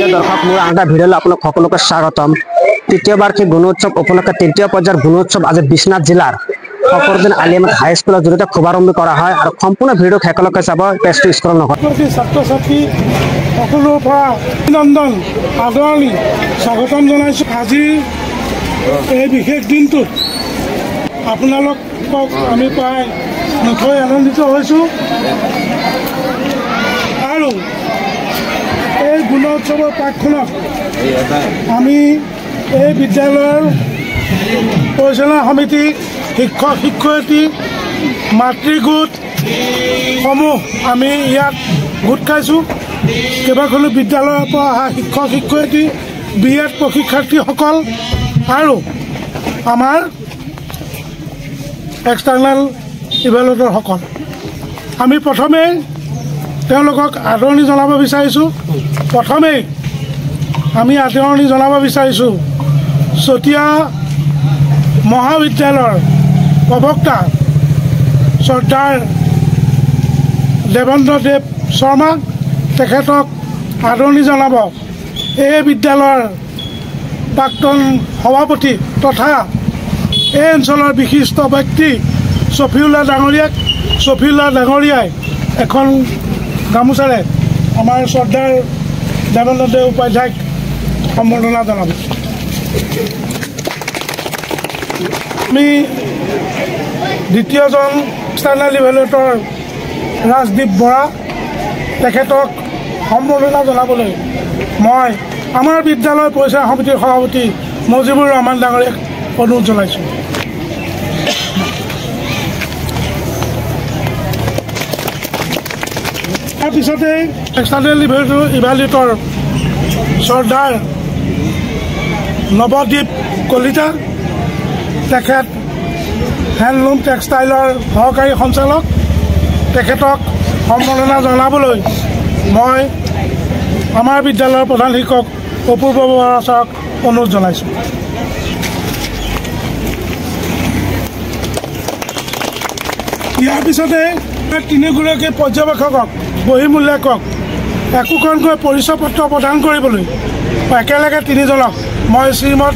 প্ৰিয় দৰ্শক মোৰ আন এটা ভিডিঅ'লৈ আপোনাক সকলোকে স্বাগতম। তৃতীয় বাৰ্ষিক গুণোৎসৱ উপলক্ষে তৃতীয় পৰ্যায়ৰ গুণোৎসৱ আজি বিশ্বনাথ জিলাৰ ফখৰুদ্দিন আলিয়ামত হাইস্কুলৰ জৰিয়তে শুভাৰম্ভ কৰা হয় আৰু সম্পূৰ্ণ ভিডিঅ' শেষলৈকে চাব। পেজটো স্ক্ৰল নকৰিব। ছাত্ৰ ছাত্ৰী সকলোৰ পৰা অভিনন্দন আদৰণি স্বাগতম জনাইছোঁ। আজিৰ এই বিশেষ দিনটোত আপোনালোকক আমি পাই নথৈ আনন্দিত হৈছোঁ আৰু এই গুণোৎসৱৰ পাঠখনত আমি এই বিদ্যালয়ৰ পৰিচালনা সমিতি, শিক্ষক শিক্ষয়িত্ৰী, মাতৃগোট সমূহ আমি ইয়াত গোট খাইছোঁ। কেইবাখনো বিদ্যালয়ৰ পৰা অহা শিক্ষক শিক্ষয়িত্ৰী, BEd প্ৰশিক্ষাৰ্থীসকল আৰু আমাৰ এক্সটাৰ্নেল ইভেলুৱেটৰসকল। আমি প্ৰথমেই তেওঁলোকক আদৰণি জনাব বিচাৰিছোঁ। চতিয়া মহাবিদ্যালয়ৰ প্ৰবক্তা শ্ৰদ্ধাৰ দেৱেন্দ্ৰদেৱ শৰ্মা, তেখেতক আদৰণি জনাব। এই বিদ্যালয়ৰ প্ৰাক্তন সভাপতি তথা এই অঞ্চলৰ বিশিষ্ট ব্যক্তি ছফিউল্লাহ ডাঙৰীয়াই এখন গামোচাৰে আমাৰ শ্ৰদ্ধাৰ দেৱেন্দ্ৰদেৱ উপাধ্যায়ক সম্বৰ্ধনা জনাব। আমি দ্বিতীয়জন এক্সটাৰ্নেল ইভেলুৱেটৰ ৰাজদীপ বৰা, তেখেতক সম্বৰ্ধনা জনাবলৈ মই আমাৰ বিদ্যালয় পৰিচালনা সমিতিৰ সভাপতি মজিবুৰ ৰহমান ডাঙৰীয়াক অনুৰোধ জনাইছোঁ। তাৰপিছতে এক্সটাৰ্নেল ইভেলুৱেটৰ শ্ৰদ্ধাৰ নৱদ্বীপ কলিতা, তেখেত হেণ্ডলুম টেক্সটাইলৰ সহকাৰী সঞ্চালক, তেখেতক সম্বৰ্ধনা জনাবলৈ মই আমাৰ বিদ্যালয়ৰ প্ৰধান শিক্ষক অপূৰ্ব বৰা ছাৰক অনুৰোধ জনাইছোঁ। ইয়াৰ পিছতে তিনিগৰাকী পৰ্যবেক্ষকক, বহিমূল্যাকক একোখনকৈ পৰিচয় পত্ৰ প্ৰদান কৰিবলৈ একেলগে তিনিজনক মই শ্ৰীমত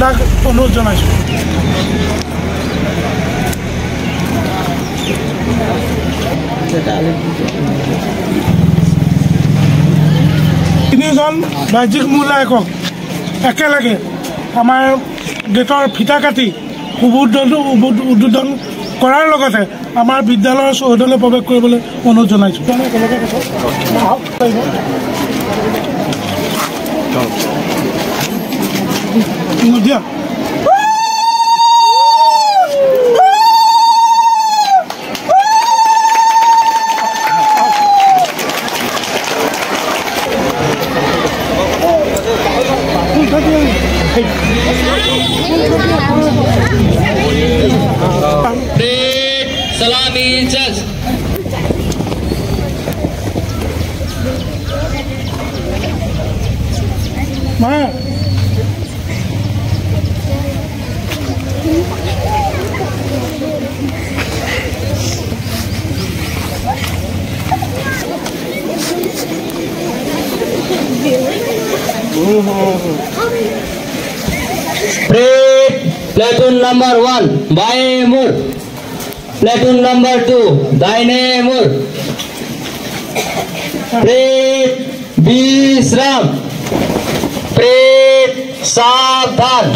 দাক অনুৰোধ জনাইছোঁ। তিনিজন বাহ্যিক মূল্যায়কক একেলগে আমাৰ গেটৰ ফিটা কাটি উদ্বোধন কৰাৰ লগতে আমাৰ বিদ্যালয়ৰ চৌহদলৈ প্ৰৱেশ কৰিবলৈ অনুৰোধ জনাইছোঁ। দিয়া salami judge ma platoon number 1 Baimur, platoon number 2 Dainamur, Bisram, সাবধান।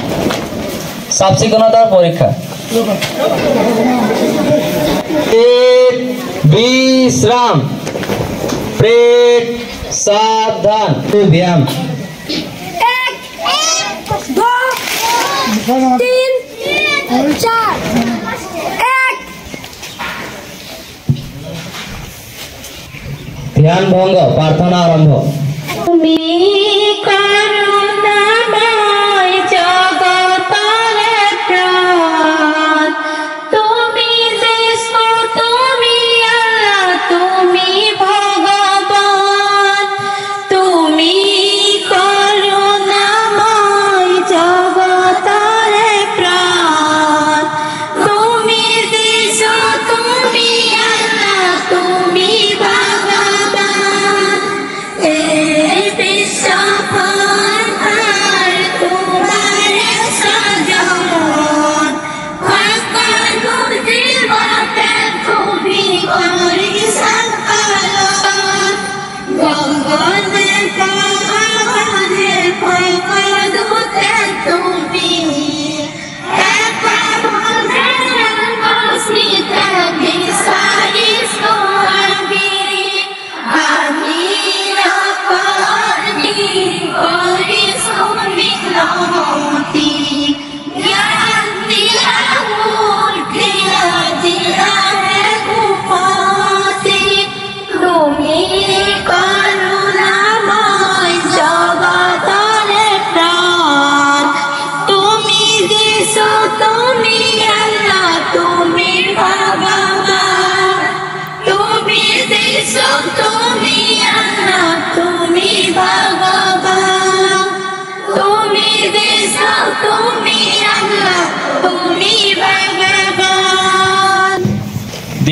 সাবসিকনতার পরীক্ষা। বিশ্রাম, সাবধান, ব্যায়াম। 1 2 3 4 ধ্যান ভঙ্গ, প্রার্থনা আরম্ভ। তুমি করুণাময় জগতের প্রাণ, তুমি যিশু, তুমি আল্লাহ, তুমি ভগবান। তুমি করুণাময় জগতের প্রাণ, তুমি যিশু, তুমি আল্লাহ, তুমি ভগবান। এই বিশ্ব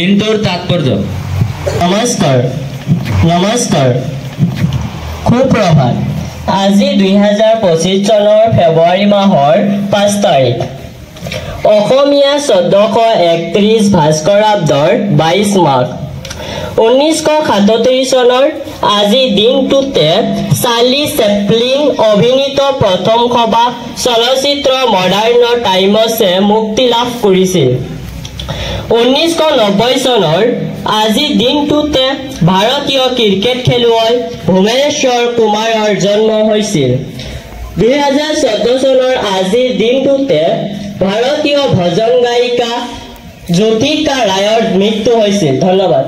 দিনটোৰ তাৎপৰ্য। নমস্কাৰ নমস্কাৰ সুপ্ৰভাত। আজি 2025 চনৰ ফেব্ৰুৱাৰী মাহৰ 5 তাৰিখ। অসমীয়া 1431 ভাস্কৰাব্দৰ 22 মাঘ। 1937 চনৰ আজি দিনটোতে চাৰ্লি চেপলিন অভিনীত প্ৰথম সভা চলচ্চিত্ৰ মডাৰ্ণ টাইমছে মুক্তি লাভ কৰিছিল। 1990 চনৰ আজি দিনটোতে ভাৰতীয় ক্ৰিকেট খেলুৱৈ ভুৱনেশ্বৰ কুমাৰৰ জন্ম হৈছিল। 2014 চনৰ আজি দিনটোতে ভাৰতীয় ভজন গায়িকা জ্যোতিকা ৰায়ৰ মৃত্যু হৈছিল। ধন্যবাদ।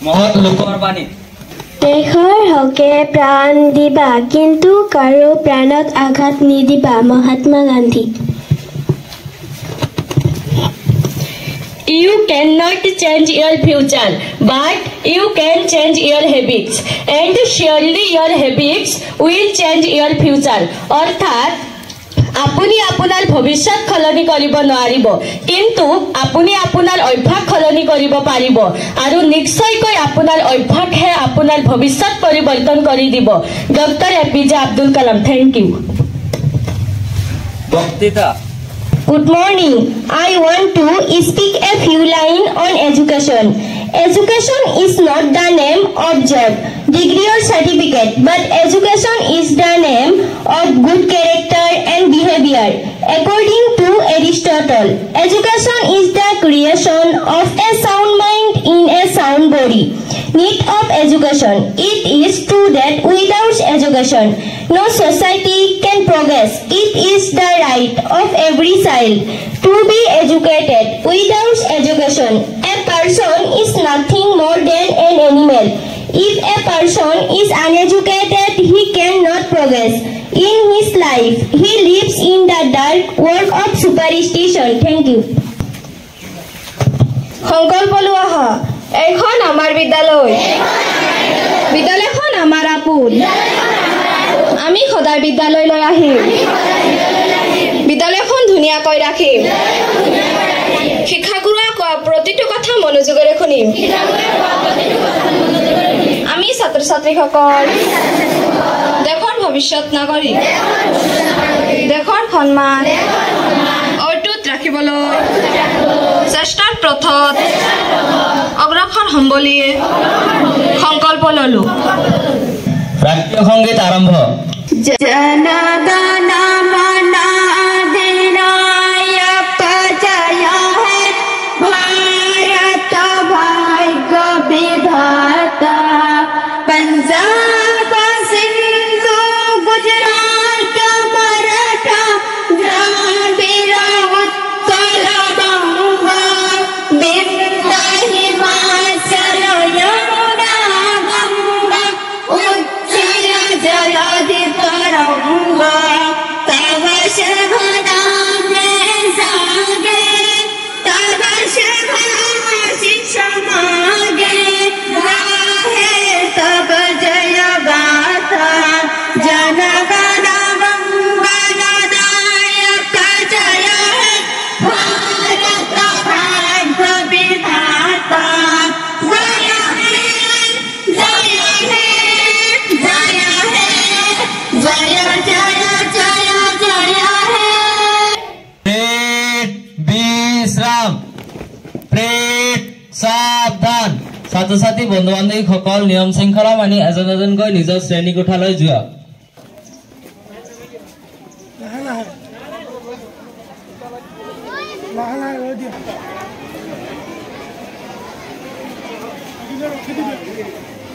মহৎ লোকৰ বাণী। দেশৰ হকে প্ৰাণ দিবা কিন্তু কাৰো প্ৰাণত আঘাত নিদিবা। Mahatma Gandhi. You cannot change your future, but you can change your habits, and surely your habits will change your future. অৰ্থাৎ আপুনি আপোনাৰ ভৱিষ্যত সলনি কৰিব নোৱাৰিব, কিন্তু আপুনি আপোনাৰ অভ্যাস সলনি কৰিব পাৰিব, আৰু নিশ্চয়কৈ আপোনাৰ অভ্যাসে আপোনাৰ ভৱিষ্যত পৰিৱৰ্তন কৰি দিব। Doctor APJ Abdul Kalam. Thank you. বক্তৃতা। Good morning. I want to speak a few lines on education. Education is not the name of job, degree or certificate, but education is the name of good character and behavior. According to Aristotle, education is the creation of a sound mind in a sound body. Need of education. It is true that without education, no society can progress. It is the right of every child to be educated. Without education, a person is nothing more than an animal. If a person is uneducated, he cannot progress in his life. He lives in the dark world of superstition. Thank you. সংকল্প লোৱা হয়। এইখন আমাৰ বিদ্যালয়, বিদ্যালয়খন আমাৰ আপোন। আমি সদায় বিদ্যালয়লৈ আহিম, বিদ্যালয়খন ধুনীয়াকৈ ৰাখিম। শিক্ষাগুৰুৱে কোৱা প্ৰতিটো কথা মনোযোগেৰে শুনিম। আমি ছাত্ৰ ছাত্ৰীসকল দেশৰ ভৱিষ্যত নাগৰিক। দেশৰ সন্মান অটুট ৰাখিবলৈ চেষ্টাৰ পথত অগ্ৰসৰ হ'ম বুলি সংকল্প ললো। ৰাষ্ট্ৰীয় সংগীত আৰম্ভ। जनगण मन अधिनायक जय हे भारत भाग्य विधाता। पंजाब सिंधु गुजरात मराठा द्राविड़ उत्कल बंगा विंध्य हिमाचल यमुना गंगा उच्चल जलधि तरंगा। तव शुभ नाम जागे, तव शुभ आशीष मागे, गाहे तब जय गाथा। जनगण मंगल दायक जय हे भारत भाग्य विधाता। जय हे जय हे जय हे जय जय जय जय हे। প্ৰেট বিশ্ৰাম। প্ৰেট সাৱধান। ছাত্ৰ ছাত্ৰী বন্ধু বান্ধৱীসকল নিয়ম শৃংখলা মানি এজন এজনকৈ নিজৰ শ্ৰেণী কোঠালৈ যোৱা। লাহে লাহে লাহে লাহে ৰৈ দিয়া। ৰখি দিবি।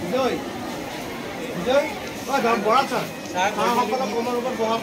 বিজয় বিজয় বৰা ছাৰ সকলক কমৰ ওপৰত বহক।